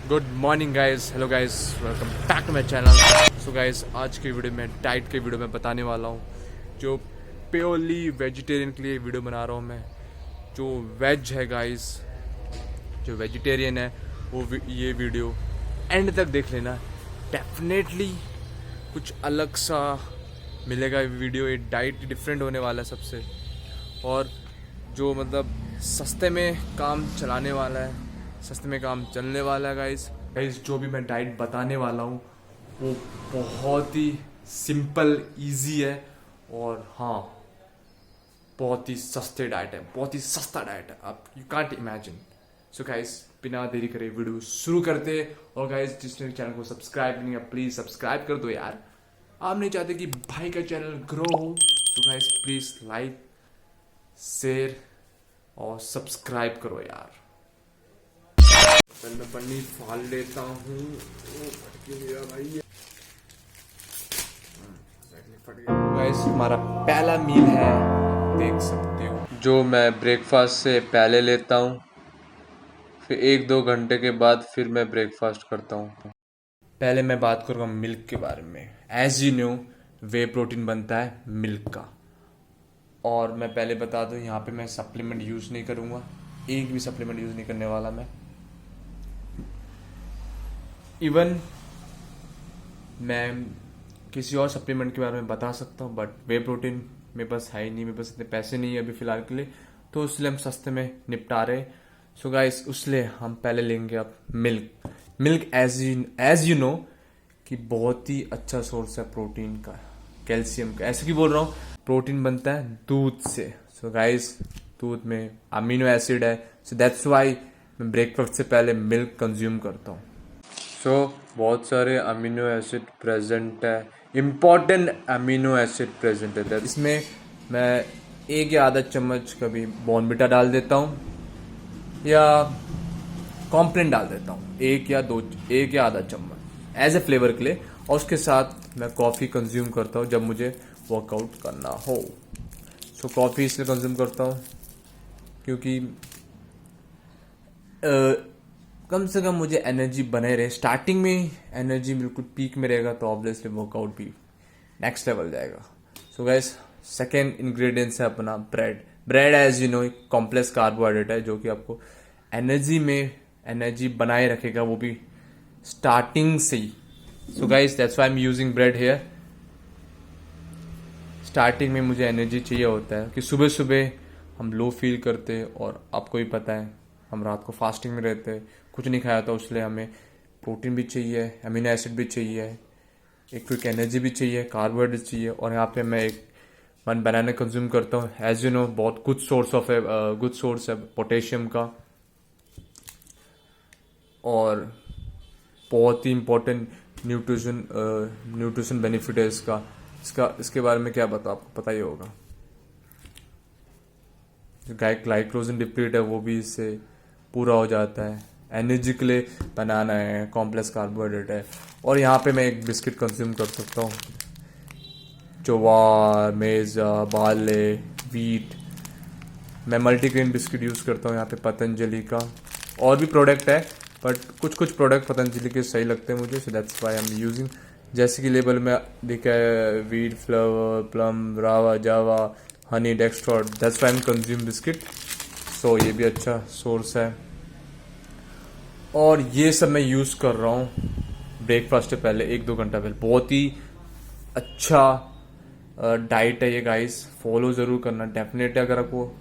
Good morning guys, hello guys, welcome back to my channel. So guys, आज की video में diet के video में बताने वाला हूँ जो प्योरली वेजिटेरियन के लिए वीडियो बना रहा हूँ मैं। जो वेज है गाइस, जो वेजिटेरियन है ये वीडियो एंड तक देख लेना। डेफिनेटली कुछ अलग सा मिलेगा वीडियो। ये डाइट डिफरेंट होने वाला है सबसे, और जो मतलब सस्ते में काम चलाने वाला है, सस्ते में काम चलने वाला है गाइस। जो भी मैं डाइट बताने वाला हूँ वो बहुत ही सिंपल इजी है, और हाँ, बहुत ही सस्ते डाइट है, बहुत ही सस्ता डाइट है, आप you can't imagine. So guys, बिना देरी करे वीडियो शुरू करते हैं। और गाइस, जिसने चैनल को सब्सक्राइब नहीं है प्लीज सब्सक्राइब कर दो यार। आप नहीं चाहते कि भाई का चैनल ग्रो हो, तो गाइस प्लीज लाइक, शेयर और सब्सक्राइब करो यार। मैं पन्नी फाड़ लेता हूँ। गाइस, हमारा पहला मील है, देख सकते हो, जो मैं ब्रेकफास्ट से पहले लेता हूँ, फिर 1-2 घंटे के बाद फिर मैं ब्रेकफास्ट करता हूँ। पहले मैं बात करूँगा मिल्क के बारे में। As you know, whey protein बनता है मिल्क का। और मैं पहले बता दूं, यहाँ पे मैं सप्लीमेंट यूज़ नहीं करूँगा, एक भी सप्लीमेंट यूज़ नहीं करने वाला मैं। इवन मैं किसी और सप्लीमेंट के बारे में बता सकता हूँ, बट वे प्रोटीन मेरे पास है ही नहीं, मेरे पास इतने पैसे नहीं है अभी फ़िलहाल के लिए, तो इसलिए हम सस्ते में निपटा रहे। सो गाइस, उसलिए हम पहले लेंगे अब milk. Milk as you know कि बहुत ही अच्छा सोर्स है प्रोटीन का, कैल्शियम का। ऐसे क्यों बोल रहा हूँ, प्रोटीन बनता है दूध से। सो गाइस, दूध में अमीनो एसिड है, सो दैट्स वाई मैं ब्रेकफास्ट से पहले मिल्क कंज्यूम करता हूँ। सो बहुत सारे अमीनो एसिड प्रेजेंट है, इम्पॉर्टेंट अमीनो एसिड प्रेजेंट है। इसमें मैं 1 या आधा चम्मच कभी बॉर्नविटा डाल देता हूँ, या कॉम्प्लेन डाल देता हूँ, 1 या आधा चम्मच एज ए फ्लेवर के लिए। और उसके साथ मैं कॉफ़ी कंज्यूम करता हूँ जब मुझे वर्कआउट करना हो। सो कॉफ़ी इसलिए कंज्यूम करता हूँ क्योंकि कम से कम मुझे एनर्जी बने रहे। स्टार्टिंग में एनर्जी बिल्कुल पीक में रहेगा तो ऑब्वियसली वर्कआउट भी नेक्स्ट लेवल जाएगा। सो गाइस, सेकेंड इंग्रेडिएंट्स है अपना bread. Bread as you know एक कॉम्प्लेक्स कार्बोहाइड्रेट है जो कि आपको एनर्जी में एनर्जी बनाए रखेगा, वो भी स्टार्टिंग से ही। So guys, that's why I am using bread here. Starting में मुझे एनर्जी चाहिए होता है कि सुबह सुबह हम लो फील करते हैं, और आपको भी पता है हम रात को फास्टिंग में रहते हैं, कुछ नहीं खाया, तो इसलिए हमें प्रोटीन भी चाहिए, अमीनो एसिड भी चाहिए, एक क्विक एनर्जी भी चाहिए, कार्बोहाइड्रेट चाहिए। और यहाँ पे मैं एक 1 बनाना कंज्यूम करता हूँ। एज यू नो, बहुत गुड सोर्स है पोटेशियम का, और बहुत ही इम्पोर्टेंट न्यूट्रिशन बेनिफिट है इसके बारे में क्या बता, आपको पता ही होगा। जो ग्लाइकोजन डिप्लीट है वो भी इससे पूरा हो जाता है। एनर्जी के लिए बनाना है, कॉम्प्लेक्स कार्बोहाइड्रेट है। और यहाँ पे मैं एक बिस्किट कंज्यूम कर सकता हूँ, ज्वार, मेजा, बार्ले, वीट। मैं मल्टीग्रेन बिस्किट यूज़ करता हूँ यहाँ पे पतंजलि का। और भी प्रोडक्ट है, बट कुछ कुछ प्रोडक्ट पतंजलि के सही लगते हैं मुझे, so that's why I am using. जैसे कि लेबल में लिखा है wheat flavour, plum, rava, java, honey, dextrose, that's why I am consume biscuit. So ये भी अच्छा सोर्स है। और ये सब मैं यूज़ कर रहा हूँ ब्रेकफास्ट से पहले, 1-2 घंटा पहले। बहुत ही अच्छा डाइट है ये गाइस, फॉलो ज़रूर करना डेफिनेटली। अगर आपको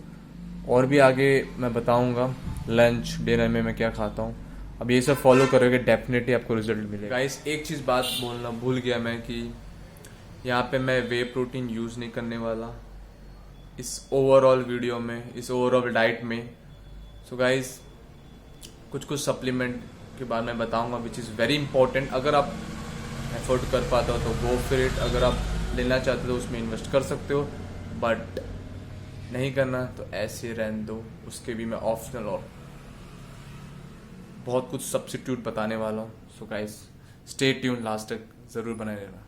और भी आगे मैं बताऊंगा लंच डिनर में मैं क्या खाता हूँ, अब ये सब फॉलो करोगे डेफिनेटली आपको रिजल्ट मिलेगा। गाइस, एक चीज़ बात बोलना भूल गया मैं कि यहाँ पे मैं वे प्रोटीन यूज़ नहीं करने वाला इस ओवरऑल वीडियो में, इस ओवरऑल डाइट में। सो गाइस, कुछ कुछ सप्लीमेंट के बारे में बताऊंगा विच इज़ वेरी इंपॉर्टेंट। अगर आप एफोर्ड कर पाते हो तो गो फॉर इट, अगर आप लेना चाहते हो तो उसमें इन्वेस्ट कर सकते हो, बट नहीं करना तो ऐसे रहने दो। उसके भी मैं ऑप्शनल और बहुत कुछ सब्स्टिट्यूट बताने वाला हूँ। So guys, stay tune, last तक ज़रूर बने रहना।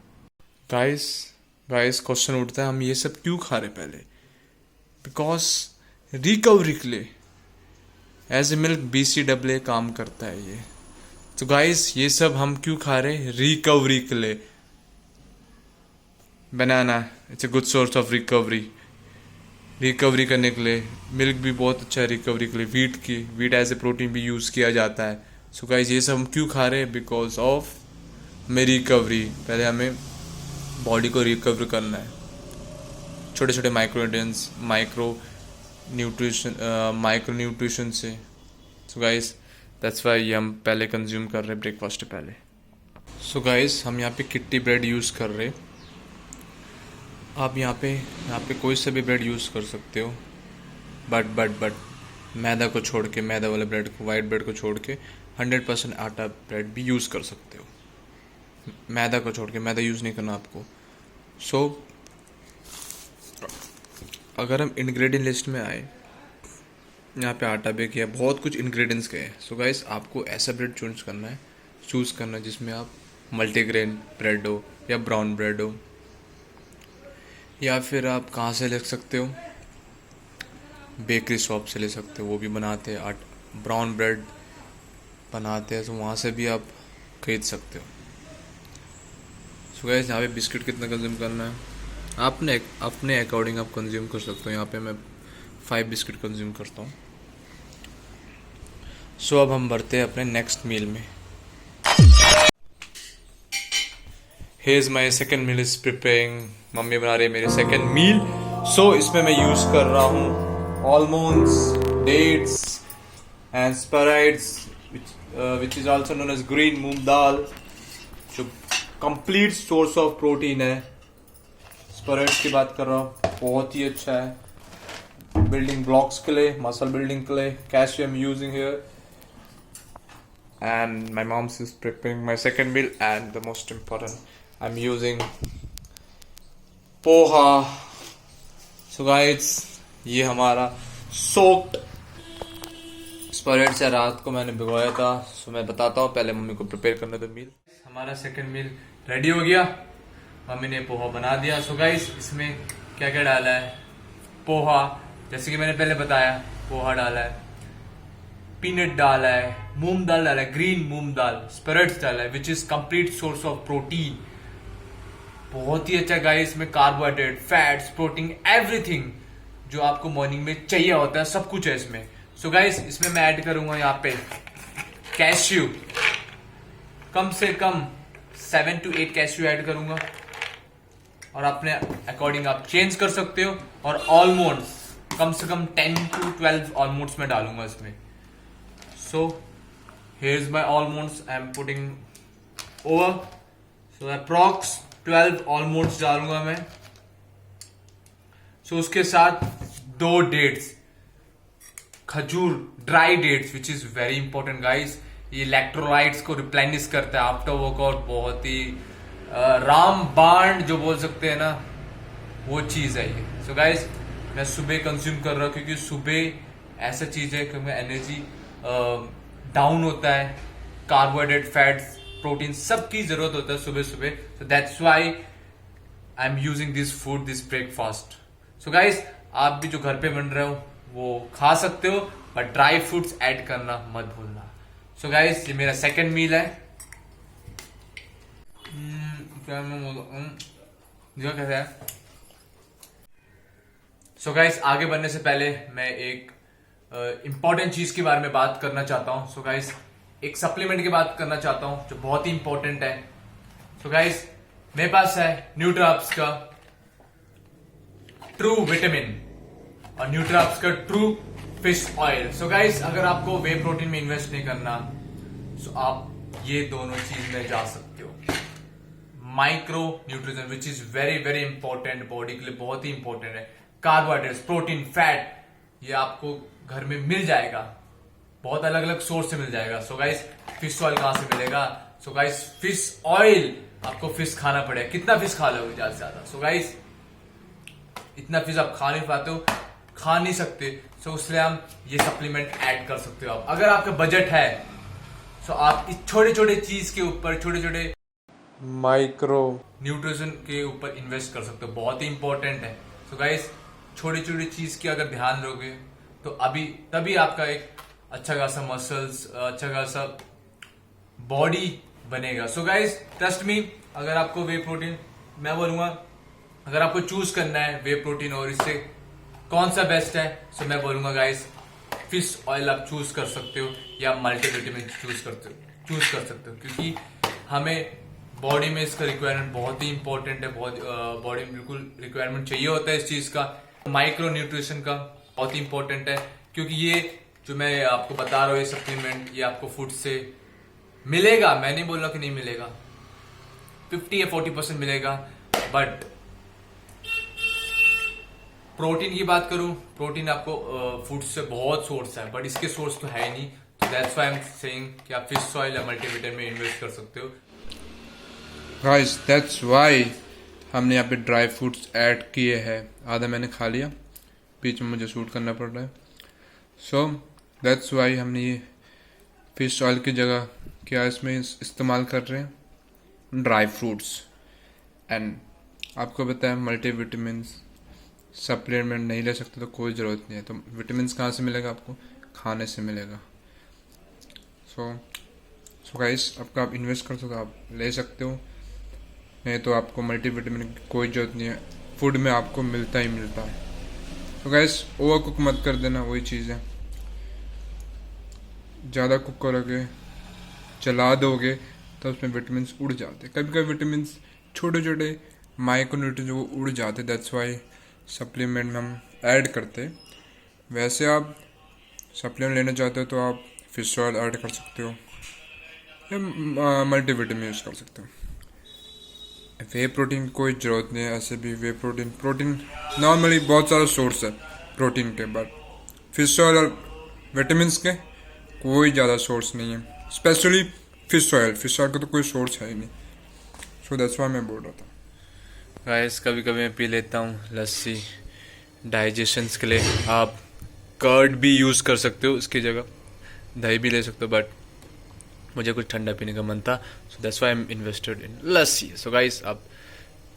गाइस क्वेश्चन उठता है, हम ये सब क्यों खा रहे पहले? बिकॉज रिकवरी के लिए एज ए मिल्क BCAA काम करता है ये। तो गाइस ये सब हम क्यों खा रहे हैं? रिकवरी के लिए। Banana it's a good source of recovery करने के लिए। मिल्क भी बहुत अच्छा है रिकवरी के लिए। वीट एज ए प्रोटीन भी यूज़ किया जाता है। सो गाइस ये सब हम क्यों खा रहे हैं? बिकॉज ऑफ में रिकवरी। पहले हमें बॉडी को रिकवर करना है छोटे छोटे माइक्रो न्यूट्रिशन से। सो गाइस दैट्स वाई हम पहले कंज्यूम कर रहे हैं ब्रेकफास्ट से पहले। सो गाइस हम यहाँ पे किट्टी ब्रेड यूज़ कर रहे हैं। आप यहाँ पे कोई सा भी ब्रेड यूज़ कर सकते हो, बट मैदा को छोड़ के, मैदा वाले ब्रेड को, वाइट ब्रेड को छोड़ के 100% आटा ब्रेड भी यूज़ कर सकते हो। मैदा को छोड़ के, मैदा यूज़ नहीं करना आपको। सो अगर हम इंग्रेडिएंट लिस्ट में आए, यहाँ पे आटा बेक या बहुत कुछ इंग्रेडिएंट्स गए। सो गाइस आपको ऐसा ब्रेड चूज़ करना है जिसमें आप मल्टीग्रेन ब्रेड हो या ब्राउन ब्रेड हो, या फिर आप कहाँ से ले सकते हो, बेकरी शॉप से ले सकते हो। वो भी बनाते हैं ब्राउन ब्रेड बनाते हैं, तो वहाँ से भी आप खरीद सकते हो। सो गाइस यहाँ पे बिस्किट कितना कंज्यूम करना है आपने अपने अकॉर्डिंग आप कंज्यूम कर सकते हो। यहाँ पे मैं 5 बिस्किट कंज्यूम करता हूँ। सो अब हम बढ़ते हैं अपने नेक्स्ट मील में। Here's my second meal is preparing। Mummy बना रही है मेरे सेकंड मील। सो इसमें मैं यूज कर रहा हूँ almonds, dates and sprouts, which is also known as green मूंग दाल, जो कंप्लीट सोर्स ऑफ प्रोटीन है। स्प्राउट्स की बात कर रहा हूँ, बहुत ही अच्छा है बिल्डिंग ब्लॉक्स के लिए, मसल बिल्डिंग के लिए। Calcium using here. And my mom is preparing my second meal, and the most important, I'm using poha. So guys ये हमारा सोक्ड स्प्राउट्स है, रात को मैंने भिगोया था। सो मैं बताता हूँ, पहले मम्मी को प्रिपेयर करने दो मील। हमारा सेकंड मील रेडी हो गया, मम्मी ने पोहा बना दिया। सो गाइस इसमें क्या क्या डाला है? पोहा, जैसे कि मैंने पहले बताया, पोहा डाला है, पीनट डाला है, मूंग दाल डाला है, ग्रीन मूंग दाल, स्प्राउट्स डाला है, which is complete source of protein. बहुत ही अच्छा गाइस, इसमें कार्बोहाइड्रेट, फैट्स, प्रोटीन, एवरीथिंग जो आपको मॉर्निंग में चाहिए होता है, सब कुछ है इसमें। सो गाइस इसमें मैं ऐड करूंगा यहाँ पे कैश्यू, कम से कम 7 to 8 कैश्यू ऐड करूंगा, और अपने अकॉर्डिंग आप चेंज कर सकते हो। और आलमंड्स कम से कम 10 to 12 आलमंड्स में डालूंगा इसमें। So here is my almonds, I am putting over. So approx 12 almonds डालूंगा मैं। सो उसके साथ 2 डेट्स, खजूर, dry dates, which is very important guys. ये इलेक्ट्रोलाइट्स को रिप्लेनिश करता है आफ्टर वर्कआउट। बहुत ही रामबाण जो बोल सकते हैं ना, वो चीज है ये। सो गाइस मैं सुबह कंज्यूम कर रहा हूँ, क्योंकि सुबह ऐसा चीज है क्योंकि एनर्जी डाउन होता है, कार्बोहाइड्रेट, फैट्स, प्रोटीन सबकी जरूरत होता है सुबह सुबह। सो that's why I am using this food, this breakfast. So guys आप भी जो घर पे बन रहे हो वो खा सकते हो, बट ड्राई फ्रूट्स ऐड करना मत भूलना। सो गाइस ये मेरा सेकंड मील है। क्या कैसा है? सो गाइस आगे बढ़ने से पहले मैं एक इंपॉर्टेंट चीज के बारे में बात करना चाहता हूं। सो गाइस एक सप्लीमेंट की बात करना चाहता हूं जो बहुत ही इंपॉर्टेंट है। सो गाइस मेरे पास है न्यूट्राप्स का ट्रू विटामिन और न्यूट्राप्स का true fish oil. So guys अगर आपको वे प्रोटीन में इन्वेस्ट नहीं करना, सो आप ये दोनों चीज में जा सकते हो। Micro nutrition which is very very important, body के लिए बहुत ही इंपॉर्टेंट है। कार्बोहाइड्रेट्स, प्रोटीन, फैट, ये आपको घर में मिल जाएगा, बहुत अलग अलग सोर्स से मिल जाएगा। सो गाइस फिश ऑयल कहां से मिलेगा? सो गाइस फिश ऑयल आपको फिश खाना पड़ेगा। कितना फिश खा लोगे? ज्यादा से ज्यादा। सो गाइस इतना फिश आप खा नहीं पाते हो, खा नहीं सकते। सो इसलिए हम ये सप्लीमेंट ऐड कर सकते हो आप। अगर आपका बजट है सो आप इस छोटे छोटे चीज के ऊपर, छोटे छोटे माइक्रो न्यूट्रिशन के ऊपर इन्वेस्ट कर सकते हो, बहुत ही इंपॉर्टेंट है। सो गाइस छोटी छोटी चीज की अगर ध्यान दोगे तो तभी आपका एक अच्छा खासा मसल्स, अच्छा खासा बॉडी बनेगा। सो गाइस ट्रस्ट मी, अगर आपको वे प्रोटीन, मैं बोलूंगा अगर आपको चूज करना है वे प्रोटीन और इससे कौन सा बेस्ट है, सो मैं बोलूंगा गाइस फिश ऑयल आप चूज कर सकते हो या मल्टीविटामिन चूज कर सकते हो, क्योंकि हमें बॉडी में इसका रिक्वायरमेंट बहुत ही इंपॉर्टेंट है। बहुत बॉडी में बिल्कुल रिक्वायरमेंट चाहिए होता है इस चीज का, माइक्रो न्यूट्रिशन का बहुत ही इंपॉर्टेंट है, क्योंकि ये जो मैं आपको बता रहा हूँ ये सप्लीमेंट ये आपको फूड से मिलेगा। मैं नहीं बोल रहा कि नहीं मिलेगा, 50 या 40% मिलेगा, बट प्रोटीन की बात करूं, प्रोटीन आपको फूड से बहुत सोर्स है, बट इसके सोर्स तो है ही नहीं। तो that's why I am saying कि आप फिश ऑयल या मल्टीविटामिन में इन्वेस्ट कर सकते हो। गाइस दैट्स वाई हमने यहाँ पे ड्राई फ्रूट्स ऐड किए हैं। आधा मैंने खा लिया, बीच में मुझे शूट करना पड़ रहा है। सो दैट्स वाई हमने ये फिश ऑयल की जगह क्या इसमें इस्तेमाल कर रहे हैं, ड्राई फ्रूट्स। एंड आपको बताया मल्टीविटामिन सप्लीमेंट नहीं ले सकते तो कोई ज़रूरत नहीं है। तो विटामिन कहाँ से मिलेगा आपको, खाने से मिलेगा। सो गाइस आपका आप इन्वेस्ट कर सकते हो, आप ले सकते हो, नहीं तो आपको मल्टीविटामिन की कोई ज़रूरत नहीं है, फूड में आपको मिलता ही मिलता है। तो गाइस ओवर कुक मत कर देना, वही चीज़ है, ज़्यादा कुक करोगे चला दोगे तो उसमें विटामिन उड़ जाते। कभी कभी विटामिन छोटे छोटे माइक्रोन्यूट्रिएंट्स वो उड़ जाते, दैट्स वाई सप्लीमेंट में हम ऐड करते। वैसे आप सप्लीमेंट लेना चाहते हो तो आप फिश ऑयल ऐड कर सकते हो या मल्टीविटामिन यूज़ कर सकते हो। वे प्रोटीन की कोई ज़रूरत नहीं है। ऐसे भी वे प्रोटीन नॉर्मली बहुत सारा सोर्स है प्रोटीन के, बट फिश ऑयल और विटामिन के कोई ज़्यादा सोर्स नहीं है, स्पेशली फिश ऑयल का तो कोई सोर्स है ही नहीं। सो दैट्स व्हाई मैं बोल रहा था। गाइस कभी कभी मैं पी लेता हूँ लस्सी डाइजेशन के लिए। आप कर्ड भी यूज़ कर सकते हो इसकी जगह, दही भी ले सकते हो, बट मुझे कुछ ठंडा पीने का मन था, सो that's why I M invested in lassi. So guys आप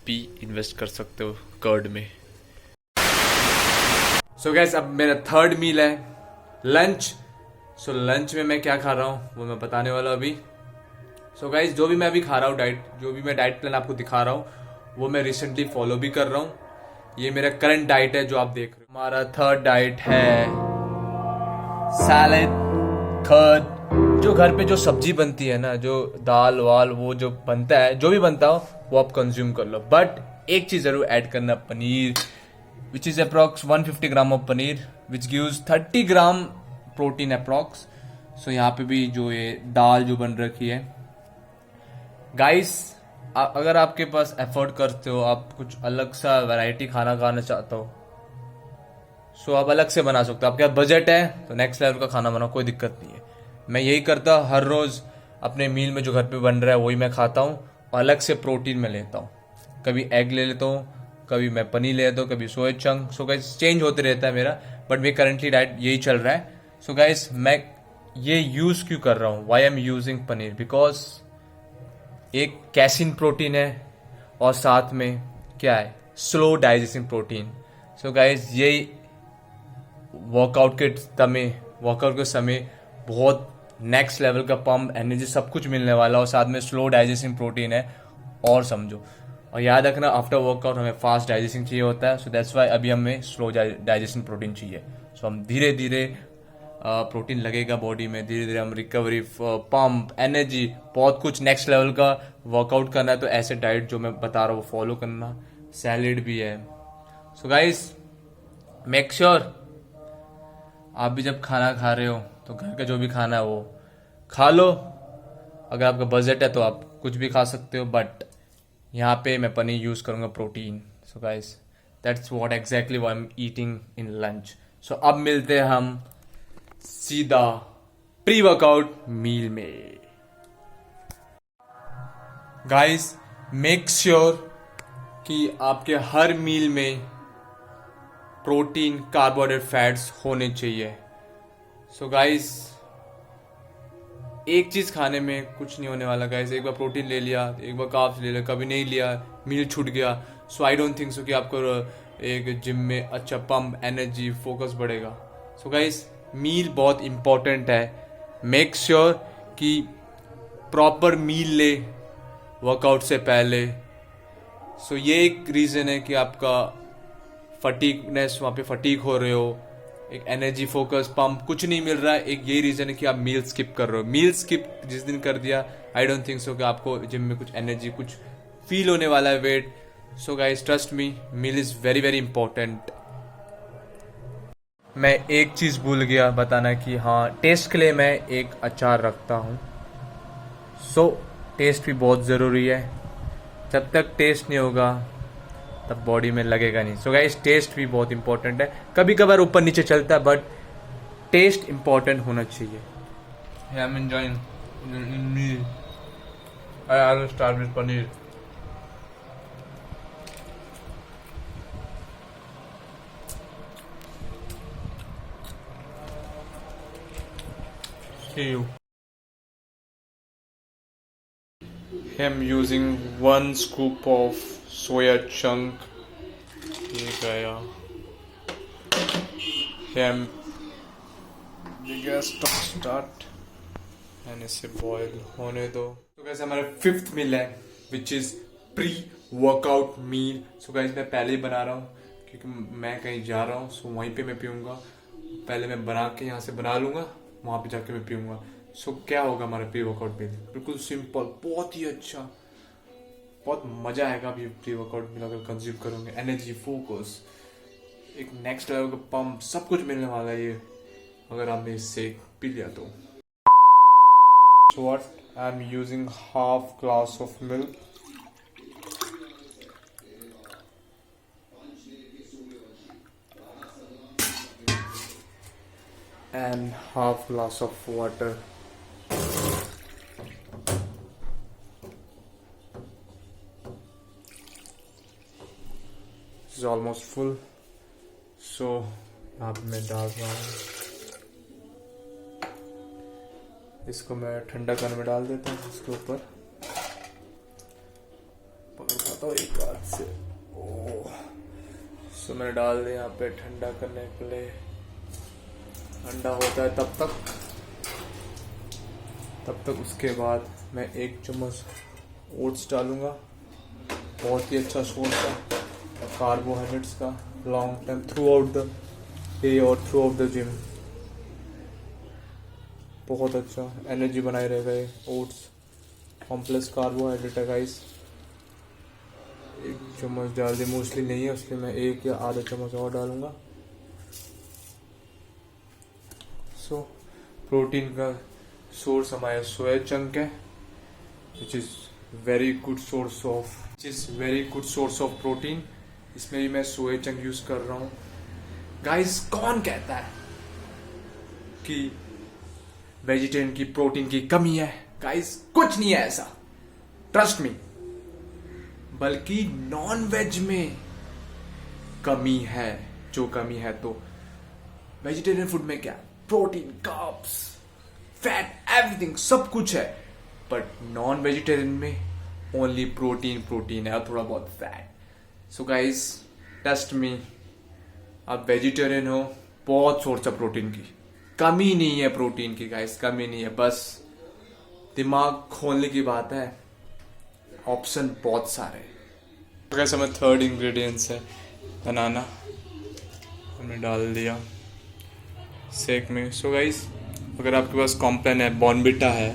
भी इन्वेस्ट कर सकते हो कर्ड में। सो गाइस अब मेरा थर्ड मील है लंच। सो लंच में मैं क्या खा रहा हूँ वो मैं बताने वाला हूँ अभी। सो गाइस जो भी मैं अभी खा रहा हूँ डाइट, जो भी मैं डाइट प्लान आपको दिखा रहा हूँ वो मैं रिसेंटली फॉलो भी कर रहा हूँ। ये मेरा करंट डाइट है जो आप देख रहे हो। हमारा थर्ड डाइट है सैलेड, कर्ड, जो घर पे जो सब्जी बनती है ना, जो दाल वाल वो जो बनता है, जो भी बनता हो वो आप कंज्यूम कर लो, बट एक चीज जरूर ऐड करना, paneer, which is approx 150 gram of paneer which gives 30 gram protein approx. So यहाँ पे भी जो ये दाल जो बन रखी है गाइस, अगर आपके पास एफोर्ड करते हो, आप कुछ अलग सा वैरायटी खाना खाना चाहते हो, सो आप अलग से बना सकते हो। आपके पास बजट है तो नेक्स्ट लेवल का खाना बनाओ, कोई दिक्कत नहीं है। मैं यही करता हूँ, हर रोज अपने मील में जो घर पे बन रहा है वही मैं खाता हूँ, और अलग से प्रोटीन में लेता हूँ। कभी एग ले लेता हूँ, कभी मैं पनीर ले लेता हूँ, कभी सोया चंक। सो गाइस चेंज होते रहता है मेरा, बट मेरी करंटली डाइट यही चल रहा है। सो गाइस मैं ये यूज क्यों कर रहा हूँ, why am using paneer, because एक कैसिन प्रोटीन है और साथ में क्या है, slow digesting protein. So guys यही वर्कआउट के समय बहुत नेक्स्ट लेवल का पंप, एनर्जी सब कुछ मिलने वाला, और साथ में स्लो डाइजेस्टिंग प्रोटीन है। और समझो और याद रखना, आफ्टर वर्कआउट हमें फास्ट डाइजेस्टिंग चाहिए होता है। सो दैट्स वाई अभी हमें स्लो डाइजेस्टिंग प्रोटीन चाहिए। सो हम धीरे धीरे प्रोटीन लगेगा बॉडी में, धीरे धीरे हम रिकवरी, पंप, एनर्जी, बहुत कुछ नेक्स्ट लेवल का वर्कआउट करना है। तो ऐसे डाइट जो मैं बता रहा हूँ वो फॉलो करना। सैलेड भी है। सो गाइस मेक श्योर आप भी जब खाना खा रहे हो तो घर का जो भी खाना है वो खा लो। अगर आपका बजट है तो आप कुछ भी खा सकते हो, बट यहाँ पे मैं पनीर यूज करूंगा, protein. So guys that's what exactly what I am eating in lunch. So अब मिलते हैं हम सीधा प्री वर्कआउट मील में। गाइस मेक श्योर कि आपके हर मील में प्रोटीन, कार्बोहाइड्रेट, फैट्स होने चाहिए। सो गाइस एक चीज खाने में कुछ नहीं होने वाला गाइस। एक बार प्रोटीन ले लिया, एक बार कार्ब्स ले लिया, कभी नहीं लिया, मील छूट गया, सो आई डोंट थिंक सो कि आपको एक जिम में अच्छा पंप, एनर्जी, फोकस बढ़ेगा। सो गाइस मील बहुत इंपॉर्टेंट है। मेक श्योर कि प्रॉपर मील ले वर्कआउट से पहले। सो ये एक रीज़न है कि आपका फटीकनेस, वहाँ पे फटीक हो रहे हो, एक एनर्जी फोकस पंप कुछ नहीं मिल रहा है, एक ये रीज़न है कि आप मील स्किप कर रहे हो। मील स्किप जिस दिन कर दिया, आई डोंट थिंक सो कि आपको जिम में कुछ एनर्जी कुछ फील होने वाला है weight. So guys trust me, meal is very very important. मैं एक चीज़ भूल गया बताना कि हाँ, टेस्ट के लिए मैं एक अचार रखता हूँ। सो टेस्ट भी बहुत ज़रूरी है, जब तक टेस्ट नहीं होगा तब बॉडी में लगेगा नहीं। सो गाइस टेस्ट भी बहुत इंपॉर्टेंट है, कभी कभार ऊपर नीचे चलता है बट टेस्ट इंपॉर्टेंट होना चाहिए। I am enjoying meal, I will start with paneer. See you. I'm using 1 scoop of soya chunk. ये गया। हम गैस स्टार्ट एंड इसे बॉयल होने दो। तो गाइस हमारा 5th मील है which is pre workout meal. So guys मैं पहले ही बना रहा हूँ क्योंकि मैं कहीं जा रहा हूँ, सो वहीं पे मैं पीऊँगा। पहले मैं बना के यहाँ से बना लूँगा, वहाँ पे जाके मैं पीऊँगा। सो क्या होगा हमारा प्री वर्कआउट मील, बिल्कुल सिंपल, बहुत ही अच्छा, बहुत मजा आएगा अभी प्री वर्कआउट मील अगर कंज्यूम करोगे। एनर्जी, फोकस, एक नेक्स्ट लेवल का पंप, सब कुछ मिलने वाला है ये अगर आपने इससे पी लिया तो। So what I am using half glass of milk and half glass of water. This is almost full, so यहाँ पे मैं डाल रहा हूँ। इसको मैं ठंडा करने में डाल देता हूँ, इसके ऊपर पकड़ पाता हूँ एक हाथ से। ओह, सो मैंने डाल दिया यहाँ पे ठंडा करने के लिए। ठंडा होता है तब तक उसके बाद मैं 1 चम्मच ओट्स डालूंगा। बहुत ही अच्छा सोर्स है कार्बोहाइड्रेट्स का, long time through out the day और थ्रू आउट द जिम बहुत अच्छा एनर्जी बनाए रहेगा ये ओट्स। कॉम्प्लेक्स कार्बोहाइड्रेट है गाइस। 1 चम्मच डाल दी, मोस्टली नहीं है इसलिए मैं 1 या आधा चम्मच और डालूंगा। सो प्रोटीन का सोर्स हमारा सोया चंक है which is very good source of protein. इसमें भी मैं सोया चंक यूज कर रहा हूँ। गाइस कौन कहता है कि वेजिटेरियन की प्रोटीन की कमी है? गाइस कुछ नहीं है ऐसा, ट्रस्ट मी। बल्कि नॉन वेज में कमी है। जो कमी है तो वेजिटेरियन फूड में क्या, प्रोटीन, कार्ब्स, फैट, एवरीथिंग सब कुछ है, बट नॉन वेजिटेरियन में ओनली प्रोटीन है और थोड़ा बहुत फैट। सो गाइस ट्रस्ट मी, आप वेजिटेरियन हो, बहुत सोर्स है प्रोटीन की, कमी नहीं है प्रोटीन की गाइस, कमी नहीं है, बस दिमाग खोलने की बात है। ऑप्शन बहुत सारे। तो गाइस हमें 3rd इंग्रेडिएंट्स है बनाना, हमने डाल दिया शेक में। सो गाइस अगर आपके पास कॉम्प्लान है, बॉर्नविटा है,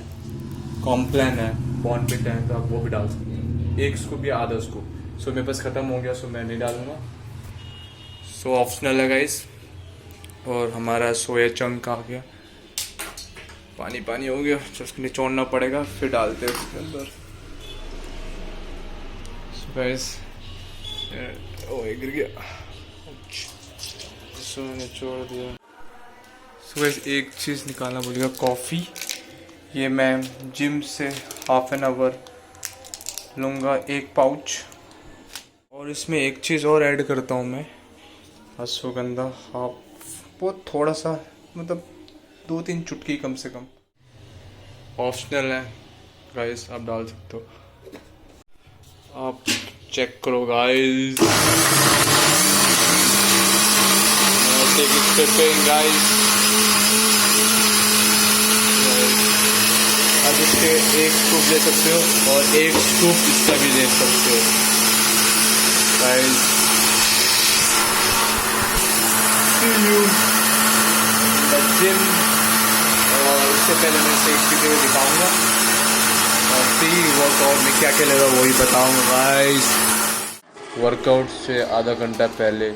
कॉम्प्लान है, बॉर्नविटा है तो आप वो भी डाल सकते हैं, 1 स्कूप या आधा स्कूप। सो मेरे पास ख़त्म हो गया, सो मैं नहीं डालूंगा। सो ऑप्शनल है गाइस। और हमारा सोया चंक आ गया, पानी पानी हो गया, उसको निचोड़ना पड़ेगा फिर डालते हैं उसके अंदर। सो गाइस गिर गया, सो मैंने निचोड़ दिया। सो गाइस एक चीज़ निकालना बोलेगा, कॉफ़ी। ये मैं जिम से हाफ एन आवर लूँगा 1 पाउच। और इसमें एक चीज़ और ऐड करता हूँ मैं, अश्वगंधा, हाफ, बहुत थोड़ा सा, मतलब 2-3 चुटकी कम से कम। ऑप्शनल है गाइस, आप डाल सकते हो, आप चेक करो guys. take it sipping guys। I इसके एक स्कूप ले सकते हो और एक स्कूप इसका भी ले सकते हो guys. See you in the gym. और उससे पहले मैं इसे एक पीते हुए दिखाऊंगा और प्री वर्कआउट में क्या क्या लेगा वही बताऊंगा गाइस। वर्कआउट से आधा घंटा पहले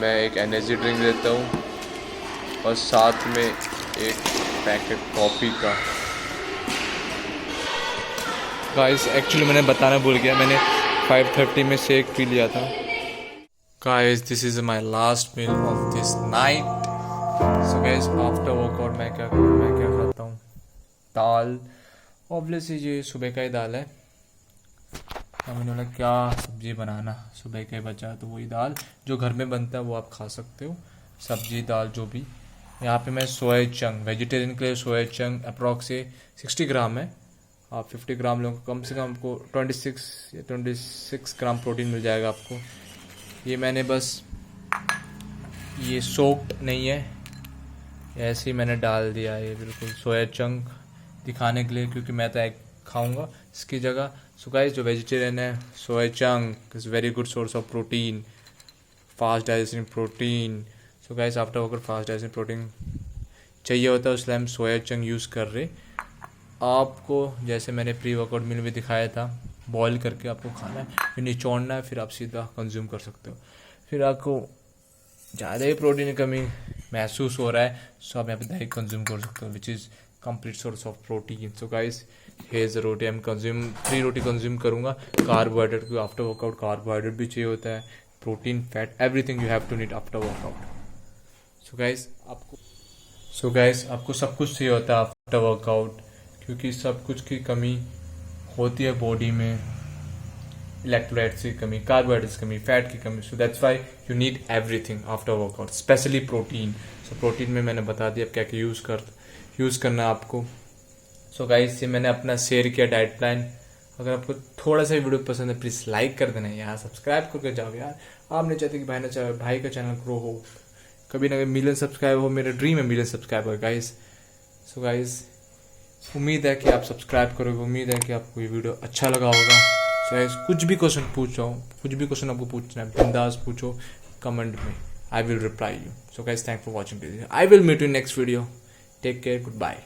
मैं एक एनर्जी ड्रिंक लेता हूँ और साथ में एक पैकेट कॉफ़ी का। गाइस एक्चुअली मैंने बताना भूल गया, मैंने 5:30 में शेक पी लिया था। Guys this is my last meal of this night. So guys after workout मैं क्या खाता हूँ, दाल। ऑब्वियसली ये सुबह का ही दाल है। अब मैंने बोला क्या सब्जी बनाना, सुबह का ही बचा तो वही दाल जो घर में बनता है वो आप खा सकते हो, सब्जी दाल जो भी। यहाँ पे मैं सोया चंक, वेजिटेरियन के लिए सोया चंक अप्रॉक्स से 60 ग्राम है। आप 50 ग्राम लोगों को कम से कम आपको 26 ग्राम प्रोटीन मिल जाएगा आपको। ये मैंने बस, ये सोक्ड नहीं है, ऐसे ही मैंने डाल दिया है। ये बिल्कुल सोया चंक दिखाने के लिए, क्योंकि मैं तो एग खाऊंगा इसकी जगह। सो गाइस जो वेजिटेरियन है, सोया chunk is very good source of protein, fast digesting protein. So guys after workout fast digesting protein चाहिए होता है, इसलिए हम सोया चंक यूज़ कर रहे। आपको जैसे मैंने प्री वर्कआउट मील में दिखाया था, बॉईल करके आपको खाना है, फिर निचोड़ना है, फिर आप सीधा कंज्यूम कर सकते हो। फिर आपको ज़्यादा ही प्रोटीन की कमी महसूस हो रहा है, सो आप यहाँ पे दही कंज्यूम कर सकते हो, which is complete source of protein. So guys has a roti, हम कंज्यूम 3 रोटी कंज्यूम करूँगा। कार्बोहाइड्रेट, क्योंकि आफ्टर वर्कआउट कार्बोहाइड्रेट भी चाहिए होता है, protein, fat, everything you have to need after workout. So guys आपको सब कुछ चाहिए होता है आफ्टर वर्कआउट, क्योंकि सब कुछ की कमी होती है बॉडी में। इलेक्ट्रोलाइट्स की कमी, कार्बोहाइड्रेट्स की कमी, फैट की कमी। So that's why you need everything after workout, specially protein. So protein में मैंने बता दिया अब क्या क्या यूज़ करना है आपको। सो गाइस ये मैंने अपना शेयर किया डाइट प्लान। अगर आपको थोड़ा सा वीडियो पसंद है प्लीज़ लाइक कर देना यार, सब्सक्राइब करके जाओ यार। आप नहीं चाहते कि भाई का चैनल ग्रो हो, कभी ना कभी मिलियन सब्सक्राइबर हो। मेरा ड्रीम है million subscriber guys. So guys उम्मीद है कि आप सब्सक्राइब करोगे, उम्मीद है कि आपको ये वीडियो अच्छा लगा होगा। सो गाइस कुछ भी क्वेश्चन पूछो, कुछ भी क्वेश्चन आपको पूछना है बिंदास पूछो कमेंट में, I will reply you. So guys thank for watching this, I will meet you next video, take care, good bye.